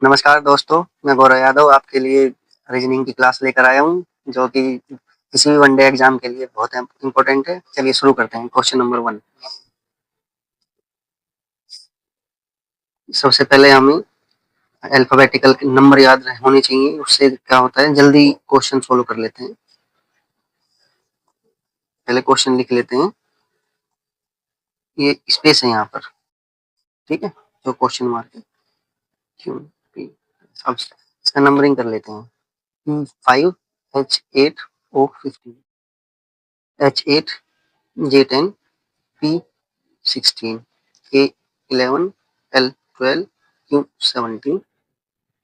नमस्कार दोस्तों, मैं गौरव यादव आपके लिए रीजनिंग की क्लास लेकर आया हूँ, जो कि किसी भी वनडे एग्जाम के लिए बहुत इम्पोर्टेंट है। चलिए शुरू करते हैं। Question number 1। सबसे पहले हमें अल्फाबेटिकल नंबर याद होने चाहिए, उससे क्या होता है जल्दी क्वेश्चन सोल्व कर लेते हैं। पहले क्वेश्चन लिख लेते हैं, ये स्पेस है यहाँ पर, ठीक है, जो क्वेश्चन मार्क है क्यों। अब इसका नंबरिंग कर लेते हैं। P5 H8 O15 H8 J10 P16 K11 L12 Q17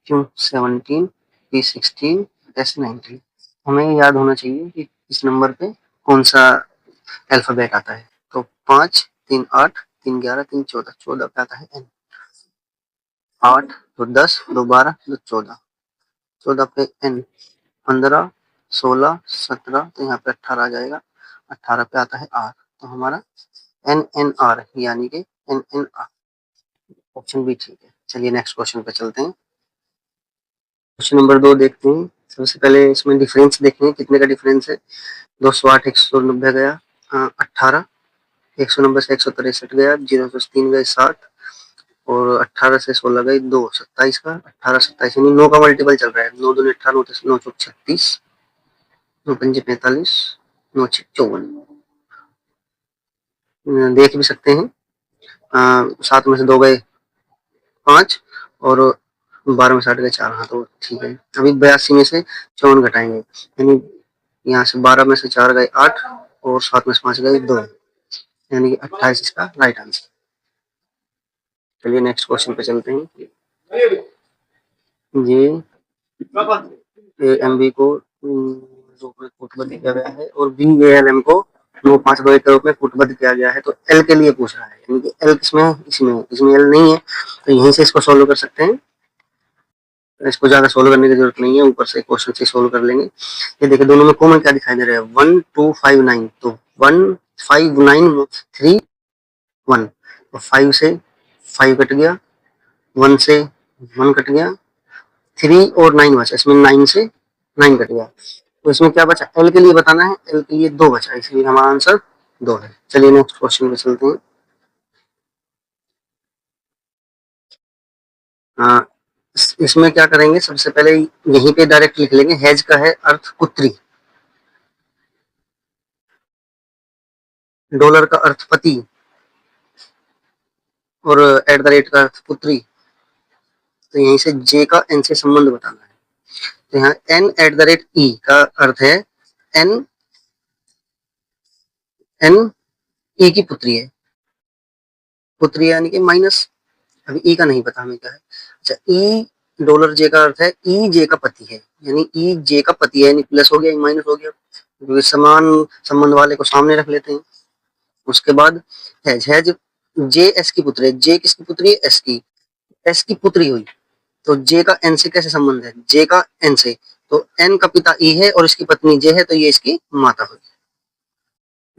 Q17 P16 S19। हमें याद होना चाहिए कि इस नंबर पे कौन सा अल्फाबेट आता है। तो 5 3 8 3 11 3 14 14 पे आता है N। 8 तो 10 2 12 2 14 14 पे N। 15 16 17 तो यहाँ पे 18 आ जाएगा। 18 पे आता है R। तो हमारा NNR यानी कि NNR ऑप्शन भी ठीक है। चलिए नेक्स्ट क्वेश्चन पे चलते हैं। क्वेश्चन नंबर 2 देखते हैं। सबसे पहले इसमें डिफरेंस देखते हैं, कितने का डिफरेंस है। 208 190 गया 18, 190 से 163 गया, 0 से 3 गए 7 और 18 से 16 गए 2, 27 का 18 27 यानी 9 का मल्टीपल चल रहा है। 9 दूनी 18, 9 चौक 36, 9 पंजे 45, 9 छः 54। देख भी सकते हैं, 7 में से 2 गए 5 और 12 में 60 गए 4। हाँ तो ठीक है। अभी 82 में से 54 घटाएंगे, यानी यहाँ से 12 में से 4 गए 8 और 7 में से 5 गए 2, यानी कि 28 इसका राइट आंसर। चलिए नेक्स्ट क्वेश्चन पे चलते हैं। ये एम बी को कूटबद्ध किया गया है और बी ए एल एम को 952 के रूप में कूटबद्ध किया गया है। तो एल के लिए पूछ रहा है, यानी कि एल किसमें है, इसमें एल नहीं है, तो यहीं से इसको सोल्व कर सकते हैं। इसको ज्यादा सोल्व करने की जरूरत नहीं है, ऊपर से क्वेश्चन से सोल्व कर लेंगे। ये देखिए दोनों में कॉमन क्या दिखाई दे रहा है, 1259। तो 159 3 1, तो 5 से 5 कट गया, 1 से 1 कट गया, 3 और 9 बचा, इसमें 9 से 9 कट गया। तो इसमें क्या बचा, एल के लिए बताना है, एल के लिए 2 बचा, इसलिए हमारा आंसर 2 है। चलिए नेक्स्ट क्वेश्चन पे चलते हैं। इसमें क्या करेंगे, सबसे पहले यहीं पे डायरेक्ट लिख लेंगे। हैज का है अर्थ पुत्री, डॉलर का अर्थ पति और एट द रेट का अर्थ पुत्री। तो यहीं से जे का एन से संबंध बताना है। तो यहाँ एन एट द रेट ई का अर्थ है एन, एन ई की पुत्री है, पुत्री यानी कि माइनस। अभी ई का नहीं पता हमें क्या है। अच्छा, ई डॉलर जे का अर्थ है ई जे का पति है, यानी ई जे का पति है, यानी प्लस हो गया माइनस हो गया, समान संबंध वाले को सामने रख लेते हैं। उसके बाद हैज, हैज जे एस की पुत्री है। जे किसकी पुत्री है, एस की, एस की पुत्री हुई। तो जे का एन से कैसे संबंध है, जे का एन से, तो एन का पिता ई है और इसकी पत्नी जे है, तो ये इसकी माता हुई,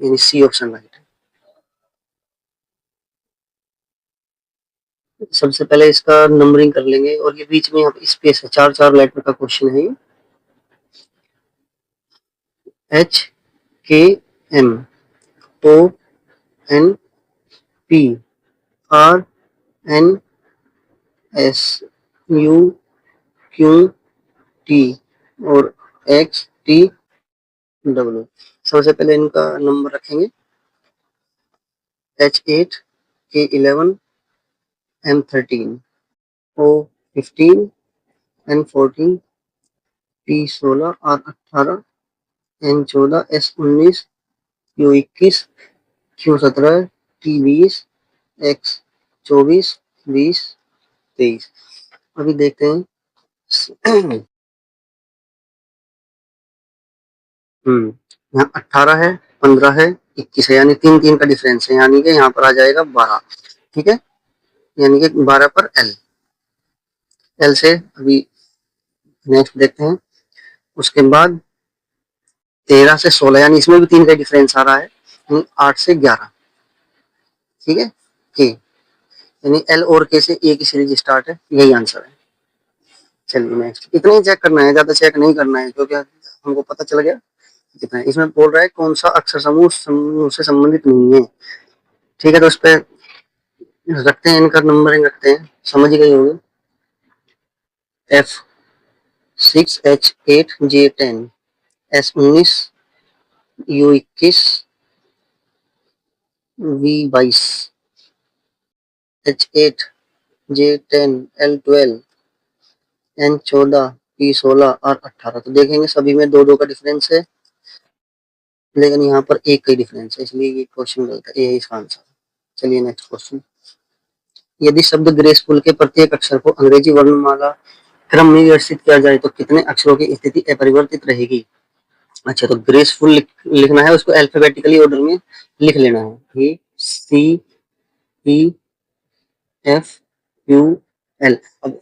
यानी सी ऑप्शन राइट है। सबसे पहले इसका नंबरिंग कर लेंगे और ये बीच में यहाँ पे स्पेस है, 4 लेटर का क्वेश्चन है ये। H K M O N P R N S U Q T और एक्स टी डब्ल्यू। सबसे पहले इनका नंबर रखेंगे, H8 K11 M13 O15 N14 P16 R18 N14 S19 Q21 Q17 T20 X24 20 23। अभी देखते हैं। यहाँ 18 है, 15 है, 21 है, यानी 3 का डिफरेंस है, यानी कि यहाँ पर आ जाएगा 12। ठीक है, यानी कि 12 पर एल। एल से अभी नेक्स्ट देखते हैं। उसके बाद 13 से 16, यानी इसमें भी 3 का डिफरेंस आ रहा है। 8 से 11, ठीक है, के, यानी एल और के से ए की सीरीज स्टार्ट है, यही आंसर है। चलिए नेक्स्ट, इतना ही चेक करना है, ज्यादा चेक नहीं करना है क्योंकि हमको पता चल गया कितना है। इसमें बोल रहा है कौन सा अक्षर समूह समूह से संबंधित नहीं है। ठीक है, तो उस पर रखते हैं, इनका नंबरिंग रखते हैं, समझ गए होंगे। F6H8J10, S19, U21, V22, H8J10, L12, N14, P16 और 18। तो देखेंगे सभी में दो दो का डिफरेंस है, लेकिन यहाँ पर एक का ही डिफरेंस है, इसलिए ये क्वेश्चन गलत है, ये है इसका आंसर। चलिए नेक्स्ट क्वेश्चन। यदि शब्द ग्रेसफुल के प्रत्येक अक्षर को अंग्रेजी वर्णमाला क्रम में व्यवस्थित किया जाए तो कितने अक्षरों की स्थिति अपरिवर्तित रहेगी। अच्छा, तो ग्रेसफुल लिखना है, उसको अल्फाबेटिकली ऑर्डर में लिख लेना है। ए सी ई एफ यू एल। अब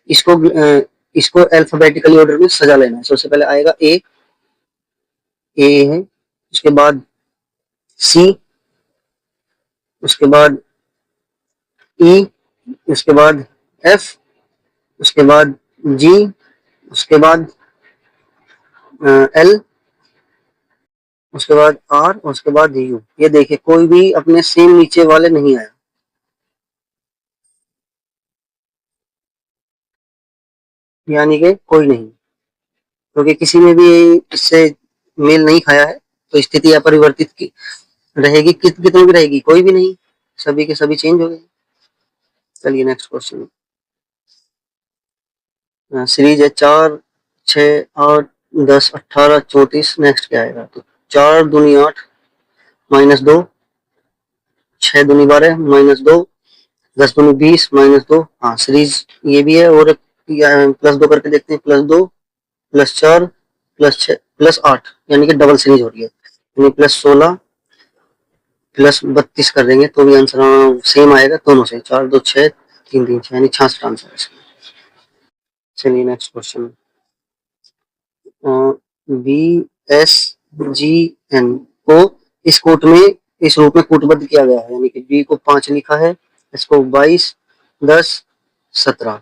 इसको इसको अल्फाबेटिकली ऑर्डर में सजा लेना है। सबसे पहले आएगा ए, ए है, उसके बाद सी, उसके बाद ई, उसके बाद एफ, उसके बाद जी, उसके बाद एल, उसके बाद आर, उसके बाद यू। ये देखिए कोई भी अपने सेम नीचे वाले नहीं आया, यानी कि कोई नहीं, क्योंकि किसी में भी इससे मेल नहीं खाया है, तो स्थिति अपरिवर्तित की रहेगी। कितनी भी रहेगी, कोई भी नहीं, सभी के सभी चेंज हो गए। चलिए नेक्स्ट क्वेश्चन। सीरीज है 4, 6, 8, 10, 18, 34। नेक्स्ट क्या आएगा, तो 4 दूनी 8, -2, 6 दूनी 12, -2, 10 दूनी 20, -2। हाँ, सीरीज ये भी है। और +2 करके देखते हैं, +2, +4, +6, +8, यानी कि डबल सीरीज हो रही है, यानी +16, +32 कर देंगे तो भी आंसर सेम आएगा दोनों से। 4, 2, 6, 3, 3, 6, यानी 66 आंसर है इसका। चलिए नेक्स्ट क्वेश्चन। BSGN को इस कोट में इस रूप में कूटबद्ध किया गया है, यानी कि बी को 5 लिखा है, इसको 22, 10, 17।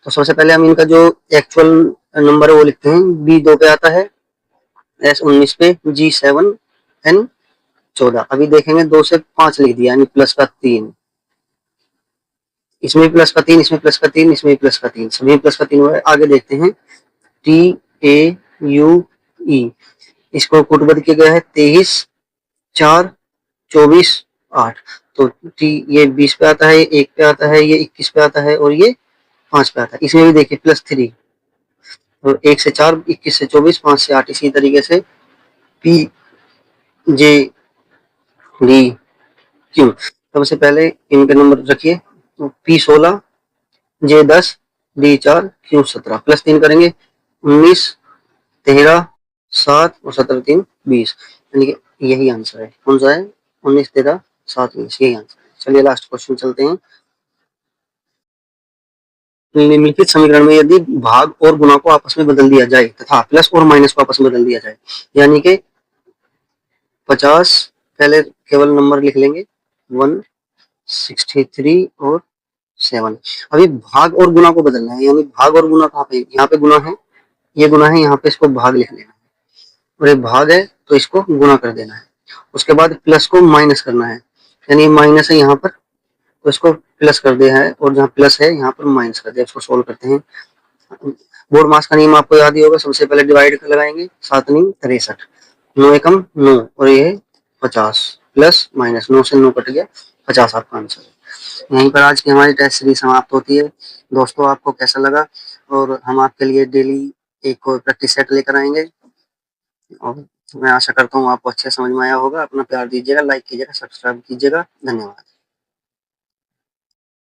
तो सबसे पहले हम इनका जो एक्चुअल नंबर है वो लिखते हैं। B2 पे आता है, S19 पे, G7, N14। अभी देखेंगे 2 से 5 लिख दिया, यानी प्लस का 3, इसमें भी प्लस का 3, इसमें प्लस का 3, इसमें भी प्लस का 3, सभी प्लस का 3 हुआ है। आगे देखते हैं TAUE, इसको कूटबद्ध किया गया है 23, 4, 24, 8। तो टी ये 20 पे आता है, 1 पे आता है, ये 21 पे आता है और ये 5 पे आता है। इसमें भी देखिए +3, और 1 से 4, 21 से 24, 5 से 8। इसी तरीके से P J D Q। सबसे पहले इनके नंबर रखिए, तो P16, J10, D4, Q17। +3 करेंगे, 19, 13, 7 और 17, 3, 20, यानी कि यही आंसर है। कौन सा है, 19, 13, 7, 20, यही आंसर है। चलिए लास्ट क्वेश्चन चलते हैं। निम्नलिखित समीकरण में यदि भाग और गुणा को आपस में बदल दिया जाए तथा प्लस और माइनस को आपस में बदल दिया जाए, यानी कि 50, पहले केवल नंबर लिख लेंगे, 1, 63 और 7। अभी भाग और गुणा को बदलना है, यानी भाग और गुणा कहाँ पे, यहाँ पे गुणा है, ये गुणा है, यहाँ पे इसको भाग लिख लेना है, और ये भाग है तो इसको गुणा कर देना है। उसके बाद प्लस को माइनस करना है, यानी माइनस है यहाँ पर, तो इसको प्लस कर दिया है, और जहाँ प्लस है यहाँ पर माइनस कर दिया। इसको सोल्व करते हैं। बोर्ड मास का नियम आपको याद ही होगा। सबसे पहले डिवाइड कर लगाएंगे, 7 9 63, 9 एकम 9, और ये 50, प्लस माइनस 9 से 9 कट गया, 50 आपका आंसर है। यहीं पर आज की हमारी टेस्ट सीरीज समाप्त होती है। दोस्तों, आपको कैसा लगा, और हम आपके लिए डेली एक प्रैक्टिस सेट लेकर आएंगे, और मैं आशा करता हूँ आपको अच्छे समझ में आया होगा। अपना प्यार दीजिएगा, लाइक कीजिएगा, सब्सक्राइब कीजिएगा। धन्यवाद।